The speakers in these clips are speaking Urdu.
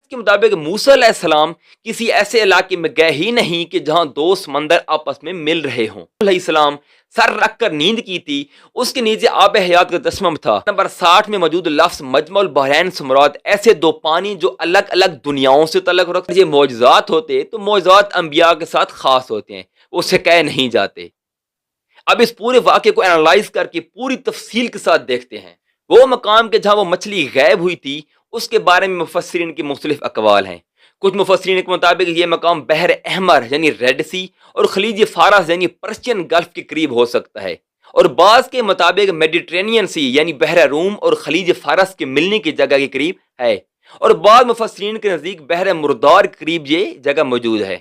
کے مطابق موسیٰ علیہ السلام کسی ایسے علاقے میں گئے ہی نہیں کہ جہاں دو سمندر آپس میں مل رہے ہوں۔ علیہ السلام سر رکھ کر نیند کی تھی، اس کے نیچے آب حیات کا تسمم تھا۔ نمبر 60 میں موجود لفظ مجمع البحرین سے مراد ایسے دو پانی جو الگ الگ دنیاؤں سے تعلق رکھتے ہیں۔ یہ معجزات ہوتے تو معجزات انبیاء کے ساتھ خاص ہوتے ہیں، وہ سے کہے نہیں جاتے۔ اب اس پورے واقعے کو انالائز کر کے پوری تفصیل کے ساتھ دیکھتے ہیں۔ وہ مقام کے جہاں وہ مچھلی غائب ہوئی تھی، اس کے بارے میں مفسرین کے مختلف اقوال ہیں۔ کچھ مفسرین کے مطابق یہ مقام بحر احمر یعنی ریڈ سی اور خلیج فارس یعنی پرشین گلف کے قریب ہو سکتا ہے، اور بعض کے مطابق میڈیٹرینین سی یعنی بحر روم اور خلیج فارس کے ملنے کی جگہ کے قریب ہے، اور بعض مفسرین کے نزدیک بحر مردار کے قریب یہ جگہ موجود ہے۔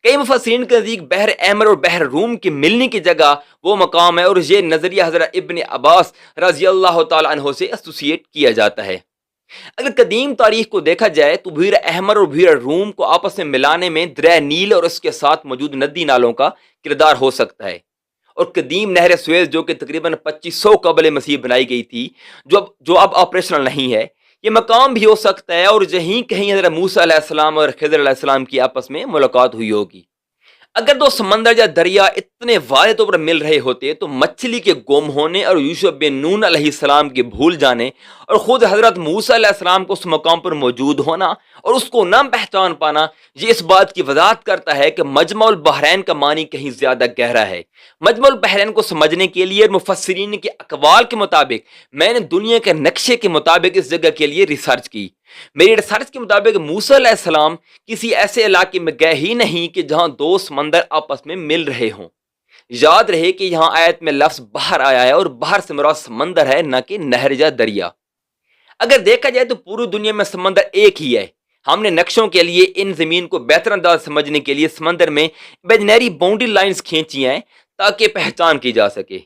کئی مفسرین کے نزدیک بحر احمر اور بحر روم کے ملنے کی جگہ وہ مقام ہے، اور یہ نظریہ حضرت ابن عباس رضی اللہ تعالی عنہ سے ایسوسیٹ کیا جاتا ہے۔ اگر قدیم تاریخ کو دیکھا جائے تو بحر احمر اور بحر روم کو آپس میں ملانے میں دریا نیل اور اس کے ساتھ موجود ندی نالوں کا کردار ہو سکتا ہے، اور قدیم نہر سویز جو کہ تقریباً 2500 قبل مسیح بنائی گئی تھی، جو اب آپریشنل نہیں ہے، یہ مقام بھی ہو سکتا ہے، اور یہیں کہیں حضرت موسیٰ علیہ السلام اور خضر علیہ السلام کی آپس میں ملاقات ہوئی ہوگی۔ اگر دو سمندر یا دریا اتنے واضح طور پر مل رہے ہوتے تو مچھلی کے گم ہونے اور یوشع بن نون علیہ السلام کے بھول جانے اور خود حضرت موسیٰ علیہ السلام کو اس مقام پر موجود ہونا اور اس کو نہ پہچان پانا، یہ اس بات کی وضاحت کرتا ہے کہ مجمع البحرین کا معنی کہیں زیادہ گہرا ہے۔ مجمع البحرین کو سمجھنے کے لیے مفسرین کے اقوال کے مطابق میں نے دنیا کے نقشے کے مطابق اس جگہ کے لیے ریسرچ کی۔ میری ریسرچ کے مطابق موسیٰ علیہ السلام کسی ایسے علاقے میں گئے ہی نہیں کہ جہاں دو سمندر آپس میں مل رہے ہوں۔ یاد رہے کہ یہاں آیت میں لفظ بحر آیا ہے، اور بحر سے مراد سمندر ہے، نہ کہ نہر یا دریا۔ اگر دیکھا جائے تو پوری دنیا میں سمندر ایک ہی ہے۔ ہم نے نقشوں کے لیے ان زمین کو بہتر انداز سمجھنے کے لیے سمندر میں امیجنری باؤنڈری لائنز کھینچی ہیں تاکہ پہچان کی جا سکے،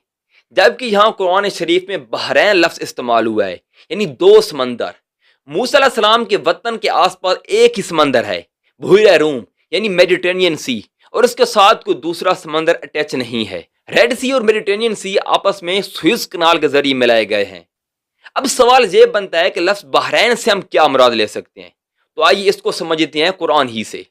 جبکہ یہاں قرآن شریف میں بحرین لفظ استعمال ہوا ہے، یعنی دو سمندر۔ موسیٰ علیہ السلام کے وطن کے آس پاس ایک ہی سمندر ہے، بحیرہ روم یعنی میڈیٹرینین سی، اور اس کے ساتھ کوئی دوسرا سمندر اٹیچ نہیں ہے۔ ریڈ سی اور میڈیٹرینین سی آپس میں سوئز کنال کے ذریعے ملائے گئے ہیں۔ اب سوال یہ بنتا ہے کہ لفظ بحرین سے ہم کیا مراد لے سکتے ہیں؟ تو آئیے اس کو سمجھتے ہیں قرآن ہی سے۔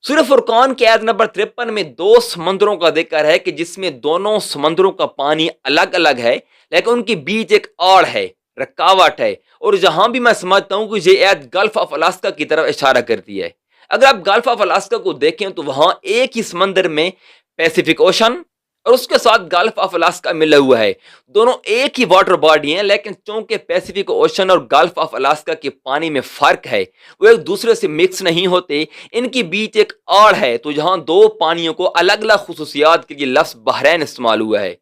سورہ فرقان کی آیت نمبر 53 میں دو سمندروں کا ذکر ہے کہ جس میں دونوں سمندروں کا پانی الگ الگ ہے، لیکن ان کے بیچ ایک آڑ ہے، رکاوٹ ہے، اور جہاں بھی میں سمجھتا ہوں کہ یہ آیت گلف آف الاسکا کی طرف اشارہ کرتی ہے۔ اگر آپ گلف آف الاسکا کو دیکھیں تو وہاں ایک ہی سمندر میں پیسیفک اوشن اور اس کے ساتھ گلف آف الاسکا ملا ہوا ہے، دونوں ایک ہی واٹر باڈی ہیں، لیکن چونکہ پیسیفک اوشن اور گلف آف الاسکا کے پانی میں فرق ہے، وہ ایک دوسرے سے مکس نہیں ہوتے، ان کے بیچ ایک آڑ ہے، تو جہاں دو پانیوں کو الگ الگ خصوصیات کے لیے لفظ بحرین استعمال ہوا ہے۔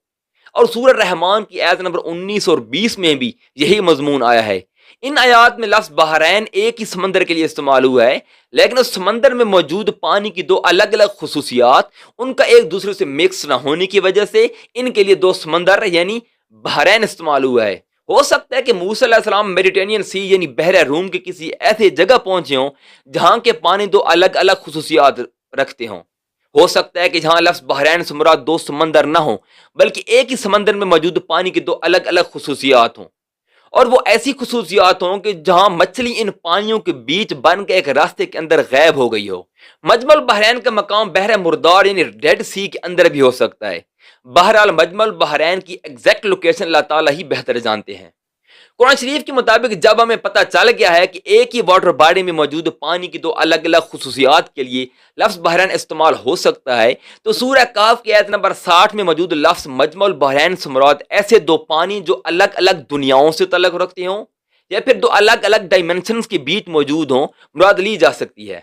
اور سورہ رحمان کی آیت نمبر 19 اور 20 میں بھی یہی مضمون آیا ہے۔ ان آیات میں لفظ بحرین ایک ہی سمندر کے لیے استعمال ہوا ہے، لیکن اس سمندر میں موجود پانی کی دو الگ الگ خصوصیات ان کا ایک دوسرے سے مکس نہ ہونے کی وجہ سے ان کے لیے دو سمندر یعنی بحرین استعمال ہوا ہے۔ ہو سکتا ہے کہ موسیٰ علیہ السلام میڈیٹرینین سی یعنی بحر روم کے کسی ایسے جگہ پہنچے ہوں جہاں کے پانی دو الگ الگ خصوصیات رکھتے ہوں۔ ہو سکتا ہے کہ جہاں لفظ بحرین سے مراد دو سمندر نہ ہوں، بلکہ ایک ہی سمندر میں موجود پانی کی دو الگ الگ خصوصیات ہوں، اور وہ ایسی خصوصیات ہوں کہ جہاں مچھلی ان پانیوں کے بیچ بن کے ایک راستے کے اندر غائب ہو گئی ہو۔ مجمع البحرین کا مقام بحر مردار یعنی ریڈ سی کے اندر بھی ہو سکتا ہے۔ بہرحال مجمع البحرین کی ایگزیکٹ لوکیشن اللہ تعالیٰ ہی بہتر جانتے ہیں۔ قرآن شریف کے مطابق جب ہمیں پتہ چل گیا ہے کہ ایک ہی واٹر باڈی میں موجود پانی کی دو الگ الگ خصوصیات کے لیے لفظ بحرین استعمال ہو سکتا ہے، تو سورہ کاف کی آیت نمبر 60 میں موجود لفظ مجمع البحرین سے مراد ایسے دو پانی جو الگ الگ دنیاؤں سے تعلق رکھتے ہوں یا پھر دو الگ الگ ڈائمنشنز کے بیچ موجود ہوں مراد لی جا سکتی ہے۔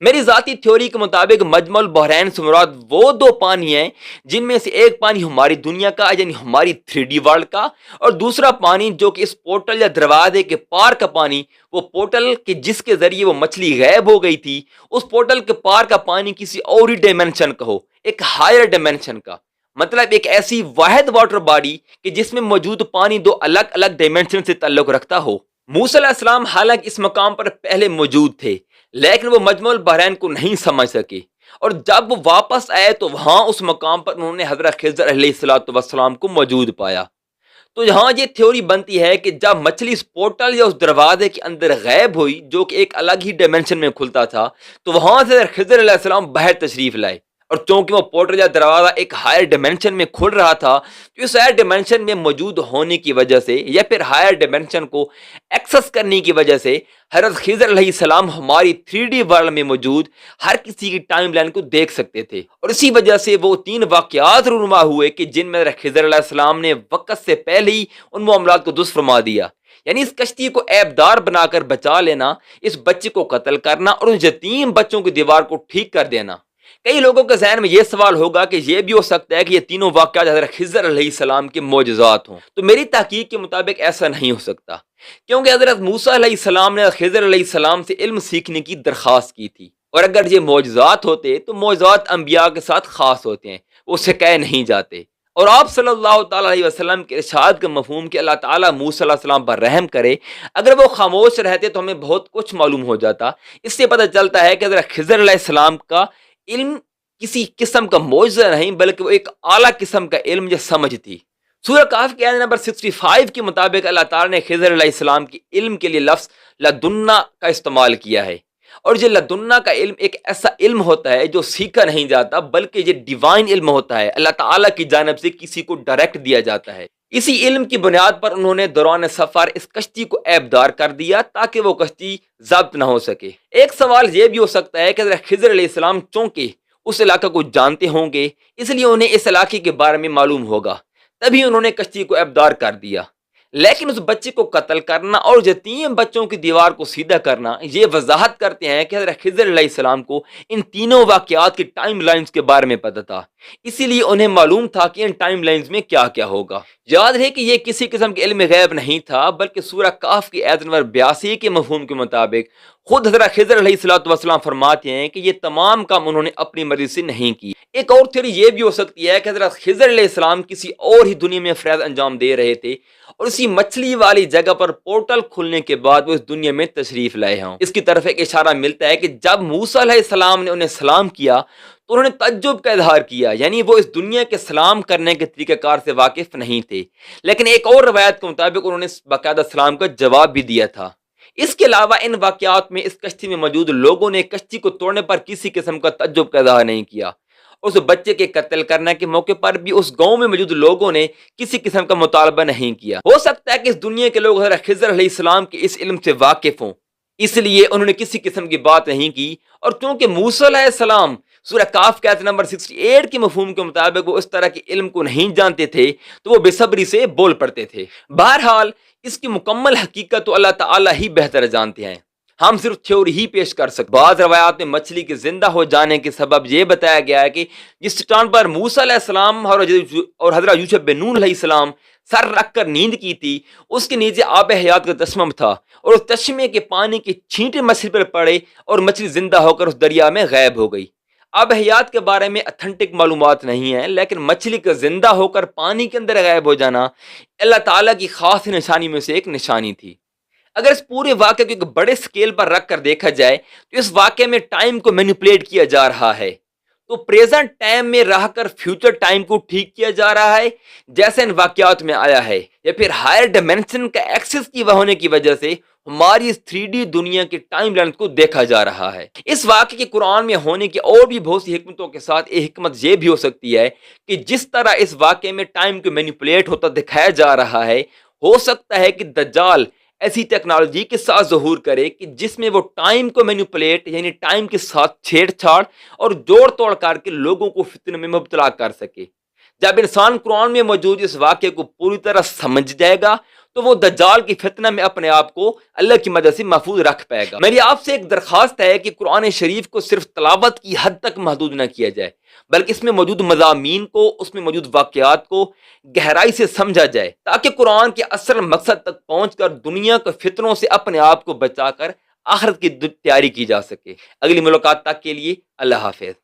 میری ذاتی تھیوری کے مطابق مجمع البحرین سے مراد وہ دو پانی ہیں جن میں سے ایک پانی ہماری دنیا کا یعنی ہماری 3D ورلڈ کا، اور دوسرا پانی جو کہ اس پورٹل یا دروازے کے پار کا پانی، وہ پورٹل کے جس کے ذریعے وہ مچھلی غائب ہو گئی تھی، اس پورٹل کے پار کا پانی کسی اور ہی ڈائمنشن کا ہو، ایک ہائر ڈائمنشن کا، مطلب ایک ایسی واحد واٹر باڈی کہ جس میں موجود پانی دو الگ الگ ڈائمنشن سے تعلق رکھتا ہو۔ موسیٰ علیہ السلام حالانکہ اس مقام پر پہلے موجود تھے، لیکن وہ مجمع البحرین کو نہیں سمجھ سکے، اور جب وہ واپس آئے تو وہاں اس مقام پر انہوں نے حضرت خضر علیہ السلام کو موجود پایا۔ تو یہاں یہ تھیوری بنتی ہے کہ جب مچھلی اس پورٹل یا اس دروازے کے اندر غائب ہوئی جو کہ ایک الگ ہی ڈائمینشن میں کھلتا تھا، تو وہاں سے خضر علیہ السلام باہر تشریف لائے، اور چونکہ وہ پورٹل یا دروازہ ایک ہائر ڈائمینشن میں کھل رہا تھا، تو اس ہائر ڈائمینشن میں موجود ہونے کی وجہ سے یا پھر ہائر ڈائمینشن کو ایکسس کرنے کی وجہ سے حضرت خضر علیہ السلام ہماری 3D ورلڈ میں موجود ہر کسی کی ٹائم لائن کو دیکھ سکتے تھے، اور اسی وجہ سے وہ 3 واقعات رونما ہوئے کہ جن میں حضرت خضر علیہ السلام نے وقت سے پہلے ہی ان معاملات کو درست فرما دیا، یعنی اس کشتی کو عیب دار بنا کر بچا لینا، اس بچے کو قتل کرنا اور ان یتیم بچوں کی دیوار کو ٹھیک کر دینا۔ کئی لوگوں کے ذہن میں یہ سوال ہوگا کہ یہ بھی ہو سکتا ہے کہ یہ تینوں واقعات حضرت خضر علیہ السلام کے معجزات ہوں، تو میری تحقیق کے مطابق ایسا نہیں ہو سکتا، کیونکہ حضرت موسیٰ علیہ السلام نے خضر علیہ السلام سے علم سیکھنے کی درخواست کی تھی، اور اگر یہ معجزات ہوتے تو معجزات انبیاء کے ساتھ خاص ہوتے ہیں، وہ سکھائے نہیں جاتے، اور آپ صلی اللہ تعالیٰ علیہ وسلم کے ارشاد کا مفہوم کہ اللہ تعالیٰ موسیٰ علیہ السلام پر رحم کرے، اگر وہ خاموش رہتے تو ہمیں بہت کچھ معلوم ہو جاتا۔ اس سے پتہ چلتا ہے کہ حضرت خضر علیہ السلام کا علم کسی قسم کا معجزہ نہیں بلکہ وہ ایک اعلیٰ قسم کا علم یا سمجھ تھی۔ سورہ کہف کے آیت نمبر 65 کے مطابق اللہ تعالیٰ نے خضر علیہ السلام کی علم کے لیے لفظ لدنا کا استعمال کیا ہے، اور یہ لدنا کا علم ایک ایسا علم ہوتا ہے جو سیکھا نہیں جاتا بلکہ یہ ڈیوائن علم ہوتا ہے، اللہ تعالیٰ کی جانب سے کسی کو ڈائریکٹ دیا جاتا ہے۔ اسی علم کی بنیاد پر انہوں نے دوران سفر اس کشتی کو عیب دار کر دیا تاکہ وہ کشتی ضبط نہ ہو سکے۔ ایک سوال یہ بھی ہو سکتا ہے کہ حضرت خضر علیہ السلام چونکہ اس علاقے کو جانتے ہوں گے اس لیے انہیں اس علاقے کے بارے میں معلوم ہوگا، تبھی انہوں نے کشتی کو عیب دار کر دیا، لیکن اس بچے کو قتل کرنا اور یتیم بچوں کی دیوار کو سیدھا کرنا یہ وضاحت کرتے ہیں کہ حضرت خضر علیہ السلام کو ان تینوں واقعات کی ٹائم لائنز کے بارے میں پتہ تھا، اسی لیے انہیں معلوم تھا کہ ان ٹائم لائنز میں کیا کیا ہوگا۔ یاد رہے کہ یہ کسی قسم کے علم غیب نہیں تھا بلکہ سورہ کہف کی آیت نمبر 82 کے مفہوم کے مطابق خود حضرت خضر علیہ السلام فرماتے ہیں کہ یہ تمام کام انہوں نے اپنی مرضی سے نہیں کی۔ ایک اور تھیوری یہ بھی ہو سکتی ہے کہ حضرت خضر علیہ السلام کسی اور ہی دنیا میں فریض انجام دے رہے تھے اور اسی مچھلی والی جگہ پر پورٹل کھلنے کے بعد وہ اس دنیا میں تشریف لائے ہوں۔ اس کی طرف ایک اشارہ ملتا ہے کہ جب موسیٰ علیہ السلام نے انہیں سلام کیا تو انہوں نے تعجب کا اظہار کیا، یعنی وہ اس دنیا کے سلام کرنے کے طریقہ کار سے واقف نہیں تھے، لیکن ایک اور روایت کے مطابق انہوں نے باقاعدہ سلام کا جواب بھی دیا تھا۔ اس کے علاوہ ان واقعات میں اس کشتی میں موجود لوگوں نے کشتی کو توڑنے پر کسی قسم کا تعجب کا اظہار نہیں کیا، اس بچے کے قتل کرنے کے موقع پر بھی اس گاؤں میں موجود لوگوں نے کسی قسم کا مطالبہ نہیں کیا۔ ہو سکتا ہے کہ اس دنیا کے لوگ حضرت خضر علیہ السلام کے اس علم سے واقف ہوں، اس لیے انہوں نے کسی قسم کی بات نہیں کی، اور چونکہ موسیٰ علیہ السلام سورہ کہف کے آیت نمبر 68 کے مفہوم کے مطابق وہ اس طرح کے علم کو نہیں جانتے تھے تو وہ بے صبری سے بول پڑتے تھے۔ بہرحال اس کی مکمل حقیقت تو اللہ تعالیٰ ہی بہتر جانتے ہیں، ہم صرف تھیوری ہی پیش کر سکتے۔ بعض روایات میں مچھلی کے زندہ ہو جانے کے سبب یہ بتایا گیا ہے کہ جس چٹان پر موسیٰ علیہ السلام اور حضرت یوشع بن نون علیہ السلام سر رکھ کر نیند کی تھی، اس کے نیچے آب حیات کا چشمہ تھا، اور اس چشمے کے پانی کے چھینٹے مچھلی پر پڑے اور مچھلی زندہ ہو کر اس دریا میں غائب ہو گئی۔ آب حیات کے بارے میں اتھینٹک معلومات نہیں ہیں، لیکن مچھلی کا زندہ ہو کر پانی کے اندر غائب ہو جانا اللہ تعالیٰ کی خاص نشانی میں سے ایک نشانی تھی۔ اگر اس پورے واقعے کو ایک بڑے سکیل پر رکھ کر دیکھا جائے تو اس واقعے میں ٹائم کو مینیپولیٹ کیا جا رہا ہے، تو پریزنٹ ٹائم میں رہ کر فیوچر ٹائم کو ٹھیک کیا جا رہا ہے جیسے ان واقعات میں آیا ہے، یا پھر ہائر ڈائمینشن کا ایکسس کی ہونے کی وجہ سے ہماری اس 3D دنیا کے ٹائم لائن کو دیکھا جا رہا ہے۔ اس واقعے کے قرآن میں ہونے کی اور بھی بہت سی حکمتوں کے ساتھ ایک حکمت یہ بھی ہو سکتی ہے کہ جس طرح اس واقعے میں ٹائم کو مینیپولیٹ ہوتا دکھایا جا رہا ہے، ہو سکتا ہے کہ دجال ایسی ٹیکنالوجی کے ساتھ ظہور کرے کہ جس میں وہ ٹائم کو مینیپولیٹ یعنی ٹائم کے ساتھ چھیڑ چھاڑ اور جوڑ توڑ کر کے لوگوں کو فتنے میں مبتلا کر سکے۔ جب انسان قرآن میں موجود اس واقعے کو پوری طرح سمجھ جائے گا تو وہ دجال کی فتنہ میں اپنے آپ کو اللہ کی مدد سے محفوظ رکھ پائے گا۔ میری آپ سے ایک درخواست ہے کہ قرآن شریف کو صرف تلاوت کی حد تک محدود نہ کیا جائے، بلکہ اس میں موجود مضامین کو، اس میں موجود واقعات کو گہرائی سے سمجھا جائے تاکہ قرآن کے اصل مقصد تک پہنچ کر دنیا کے فتنوں سے اپنے آپ کو بچا کر آخرت کی تیاری کی جا سکے۔ اگلی ملاقات تک کے لیے اللہ حافظ۔